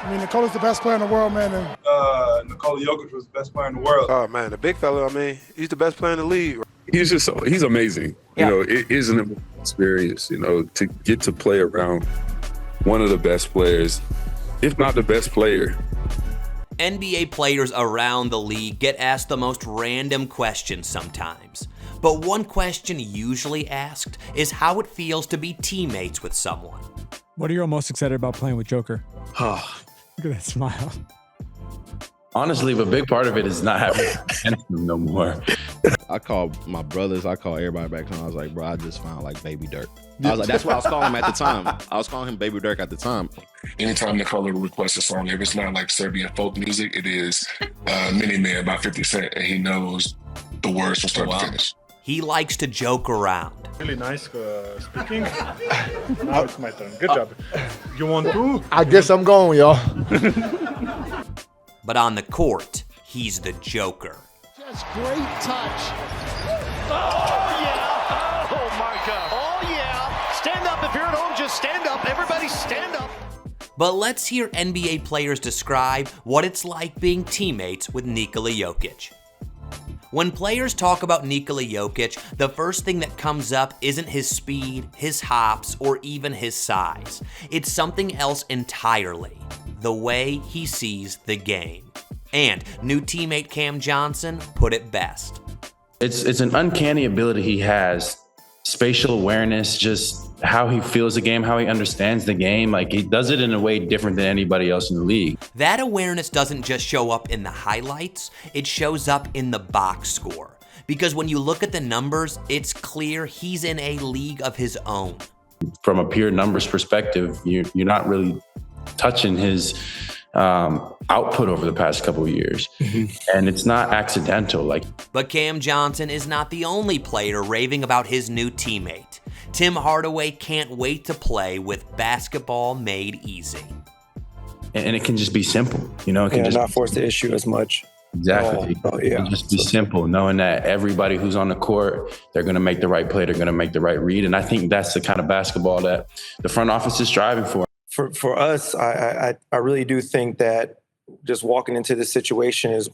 I mean, Nikola's the best player in the world, man. And Nikola Jokic was the best player in the world. Oh, man, the big fella, I mean, he's the best player in the league. He's amazing. Yeah. You know, it is an experience, you know, to get to play around one of the best players, if not the best player. NBA players around the league get asked the most random questions sometimes. But one question usually asked is how it feels to be teammates with someone. What are you most excited about playing with Joker? Look at that smile. Honestly, a big part of it is not having him no more. I call my brothers, I call everybody back home. I was like, bro, I just found like Baby Dirk. I was like, that's what I was calling him at the time. I was calling him Baby Dirk at the time. Anytime Nikola requests a song, if it's not like Serbian folk music, it is Mini Man by 50 Cent, and he knows the words from start to finish. He likes to joke around. really nice speaking. Now it's my turn. Good job. You want to? I guess I'm going, y'all. But on the court, he's the Joker. Just great touch. Oh, yeah. Oh, my God. Oh, yeah. Stand up. If you're at home, just stand up. Everybody stand up. But let's hear NBA players describe what it's like being teammates with Nikola Jokic. When players talk about Nikola Jokic, the first thing that comes up isn't his speed, his hops, or even his size. It's something else entirely. The way he sees the game. And new teammate Cam Johnson put it best. It's an uncanny ability he has. Spatial awareness, just how he feels the game, how he understands the game. Like, he does it in a way different than anybody else in the league. That awareness doesn't just show up in the highlights, it shows up in the box score. Because when you look at the numbers, it's clear he's in a league of his own. From a pure numbers perspective, you're not really touching his output over the past couple of years. And it's not accidental. But Cam Johnson is not the only player raving about his new teammate. Tim Hardaway can't wait to play with basketball made easy. And it can just be simple, you know? It can not force the issue as much. Exactly. It can just be simple, knowing that everybody who's on the court, they're going to make the right play, they're going to make the right read. And I think that's the kind of basketball that the front office is striving for. For us, I really do think that just walking into this situation is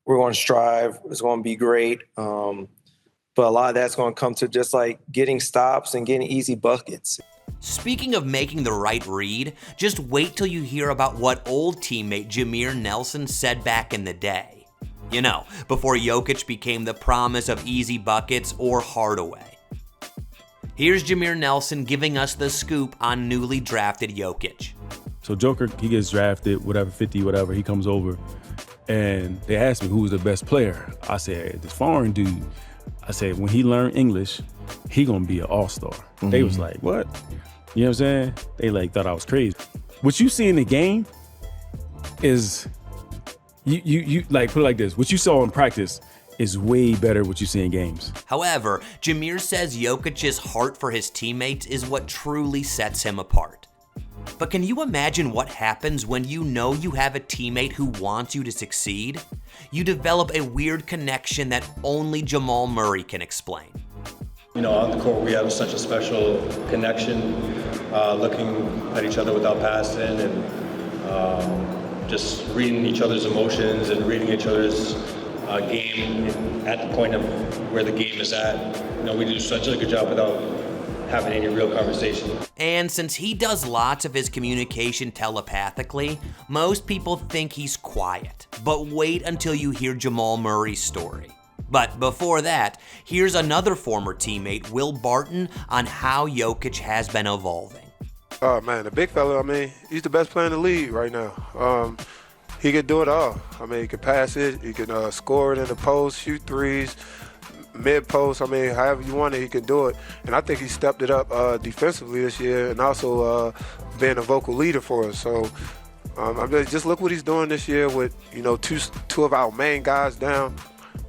we're going to strive. It's going to be great. But a lot of that's going to come to just like getting stops and getting easy buckets. Speaking of making the right read, just wait till you hear about what old teammate Jameer Nelson said back in the day. You know, before Jokic became the promise of easy buckets or Hardaway. Here's Jameer Nelson giving us the scoop on newly drafted Jokic. So Joker, he gets drafted, 50, he comes over, and they asked me who's the best player. I said, this foreign dude. I said, when he learned English, he gonna be an all-star. They was like, what? You know what I'm saying? They thought I was crazy. What you see in the game is, you put it like this, what you saw in practice is way better what you see in games. However, Jameer says Jokic's heart for his teammates is what truly sets him apart. But can you imagine what happens when you know you have a teammate who wants you to succeed? You develop a weird connection that only Jamal Murray can explain. You know, on the court we have such a special connection, looking at each other without passing and just reading each other's emotions and reading each other's game at the point of where the game is at. You know, we do such a good job without having any real conversation. And since he does lots of his communication telepathically, most people think he's quiet. But wait until you hear Jamal Murray's story. But before that, here's another former teammate, Will Barton, on how Jokic has been evolving. Oh man, the big fella, I mean, he's the best player in the league right now. He can do it all. I mean, he can pass it, he can score it in the post, shoot threes, mid-post. I mean, however you want it, he can do it. And I think he stepped it up defensively this year and also being a vocal leader for us. So I mean, just look what he's doing this year with, you know, two of our main guys down.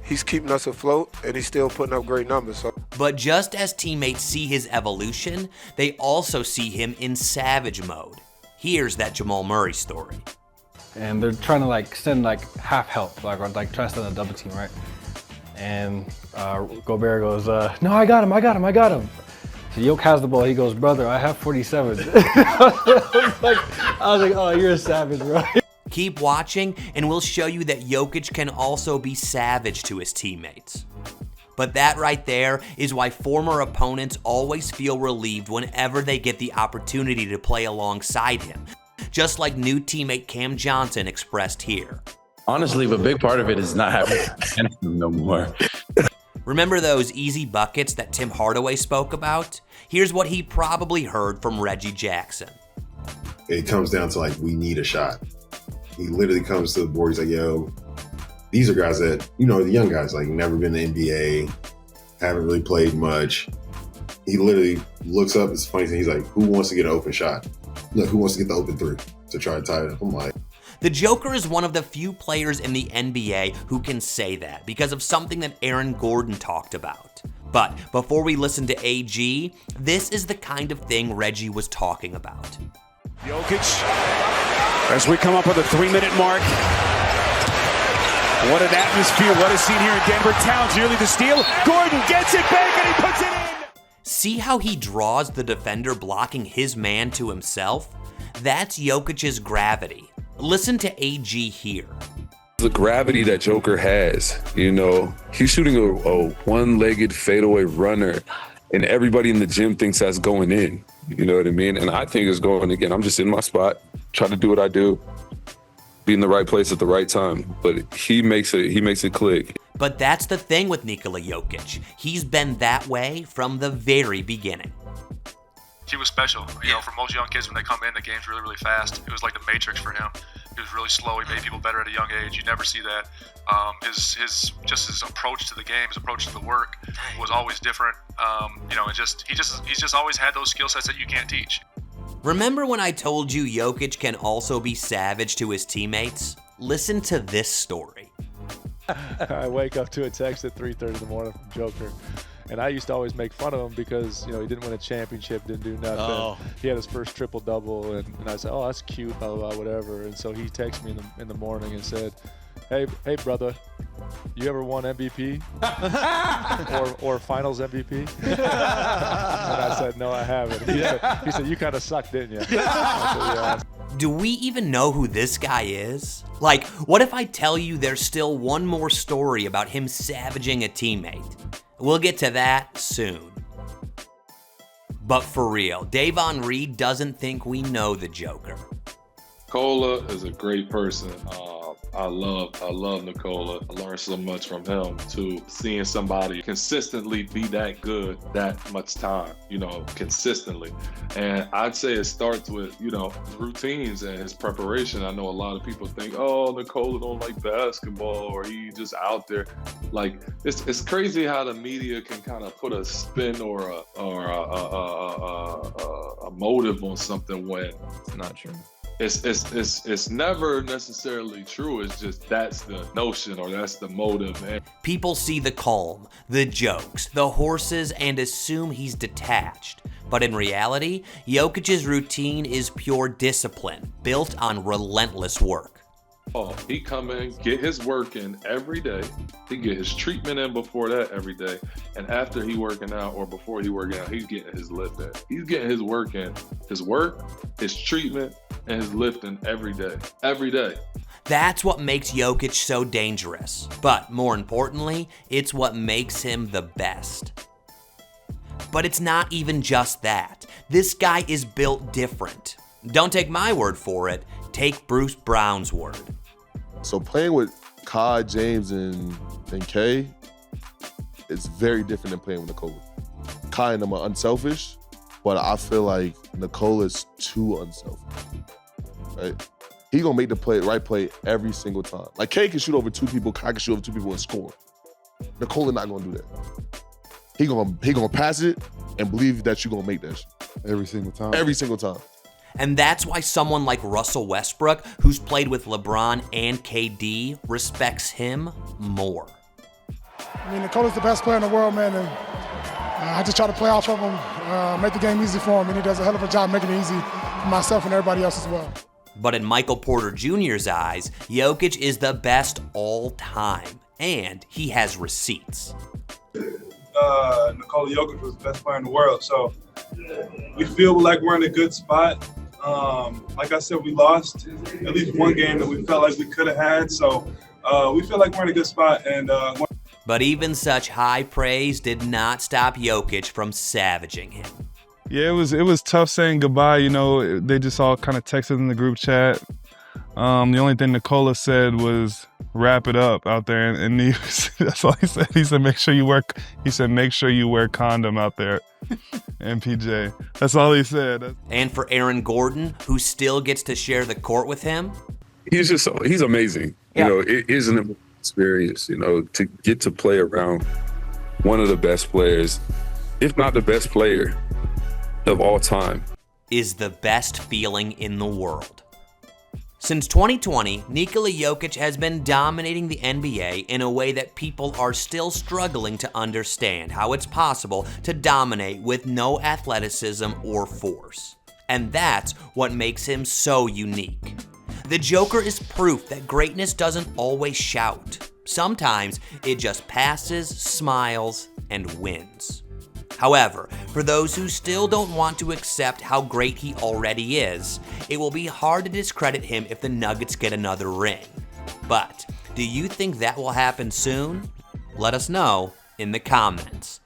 He's keeping us afloat, and he's still putting up great numbers. So. But just as teammates see his evolution, they also see him in savage mode. Here's that Jamal Murray story. And they're trying to send half help, or trying to send a double team, right? And Gobert goes, no, I got him. So Yoke has the ball. He goes, brother, I have 47. I was like, oh, you're a savage, bro. Keep watching, and we'll show you that Jokic can also be savage to his teammates. But that right there is why former opponents always feel relieved whenever they get the opportunity to play alongside him, just like new teammate Cam Johnson expressed here. Honestly, a big part of it is not having against him no more. Remember those easy buckets that Tim Hardaway spoke about? Here's what he probably heard from Reggie Jackson. It comes down to like, we need a shot. He literally comes to the board. He's like, yo, these are guys that, you know, the young guys, like never been in the NBA, haven't really played much. He literally looks up, it's a funny thing. He's like, who wants to get an open shot? Look, who wants to get the open three to try to tie it up? I'm like, the Joker is one of the few players in the NBA who can say that because of something that Aaron Gordon talked about. But before we listen to AG, this is the kind of thing Reggie was talking about. Jokic, as we come up with the 3-minute mark. What an atmosphere, what a scene here in Denver. Towns nearly the steal. Gordon gets it back and he puts it in. See how he draws the defender blocking his man to himself? That's Jokic's gravity. Listen to AG here. The gravity that Joker has, you know, he's shooting a one-legged fadeaway runner, and everybody in the gym thinks that's going in. You know what I mean? And I think it's going again. I'm just in my spot, trying to do what I do, be in the right place at the right time. But he makes it click. But that's the thing with Nikola Jokic. He's been that way from the very beginning. He was special. You know, for most young kids, when they come in, the game's really, really fast. It was like the Matrix for him. He was really slow. He made people better at a young age. You never see that. His approach to the game, his approach to the work was always different. You know, he's just always had those skill sets that you can't teach. Remember when I told you Jokic can also be savage to his teammates? Listen to this story. I wake up to a text at 3:30 in the morning from Joker. And I used to always make fun of him because, you know, he didn't win a championship, didn't do nothing. Oh. He had his first triple-double, and I said, oh, that's cute, blah, blah, blah, whatever. And so he texted me in the morning and said, hey, brother, you ever won MVP? or finals MVP? And I said, no, I haven't. He said, you kind of sucked, didn't you? I said, yeah. Do we even know who this guy is? Like, what if I tell you there's still one more story about him savaging a teammate? We'll get to that soon. But for real, Davon Reed doesn't think we know the Joker. Nikola is a great person. I love Nikola. I learned so much from him too. Seeing somebody consistently be that good that much time, you know, consistently. And I'd say it starts with, you know, routines and his preparation. I know a lot of people think, oh, Nikola don't like basketball or he just out there. Like, it's crazy how the media can kind of put a spin or a motive on something when it's not true. It's never necessarily true. It's just that's the notion or that's the motive. Man. People see the calm, the jokes, the horses, and assume he's detached. But in reality, Jokic's routine is pure discipline, built on relentless work. Oh, he come in, get his work in every day. He get his treatment in before that every day. And after he working out or before he working out, he's getting his lift in. He's getting his work in. His work, his treatment, and his lifting every day. Every day. That's what makes Jokic so dangerous. But more importantly, it's what makes him the best. But it's not even just that. This guy is built different. Don't take my word for it. Take Bruce Brown's word. So playing with Kai, James, and Kay is very different than playing with Nikola. Kai and them are unselfish, but I feel like Nikola's too unselfish. Right? He gonna make the right play every single time. Like Kay can shoot over two people, Kai can shoot over two people and score. Nikola not gonna do that. He gonna pass it and believe that you're gonna make that shit. Every single time. Every single time. And that's why someone like Russell Westbrook, who's played with LeBron and KD, respects him more. I mean, Nikola's the best player in the world, man, and I just try to play off of him, make the game easy for him, and he does a hell of a job making it easy for myself and everybody else as well. But in Michael Porter Jr.'s eyes, Jokic is the best all time, and he has receipts. Nikola Jokic was the best player in the world. So we feel like we're in a good spot. Like I said, we lost at least one game that we felt like we could have had. So we feel like we're in a good spot. But even such high praise did not stop Jokic from savaging him. Yeah, it was tough saying goodbye. You know, they just all kind of texted in the group chat. The only thing Nikola said was wrap it up out there, and that's all he said. He said make sure you wear condom out there, MPJ. That's all he said. And for Aaron Gordon, who still gets to share the court with him, he's amazing. Yeah. You know, it is an experience. You know, to get to play around one of the best players, if not the best player of all time, is the best feeling in the world. Since 2020, Nikola Jokic has been dominating the NBA in a way that people are still struggling to understand how it's possible to dominate with no athleticism or force. And that's what makes him so unique. The Joker is proof that greatness doesn't always shout. Sometimes it just passes, smiles, and wins. However, for those who still don't want to accept how great he already is, it will be hard to discredit him if the Nuggets get another ring. But do you think that will happen soon? Let us know in the comments.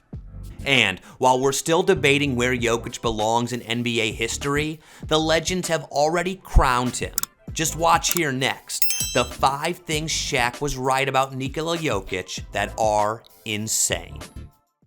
And while we're still debating where Jokic belongs in NBA history, the legends have already crowned him. Just watch here next, the 5 things Shaq was right about Nikola Jokic that are insane.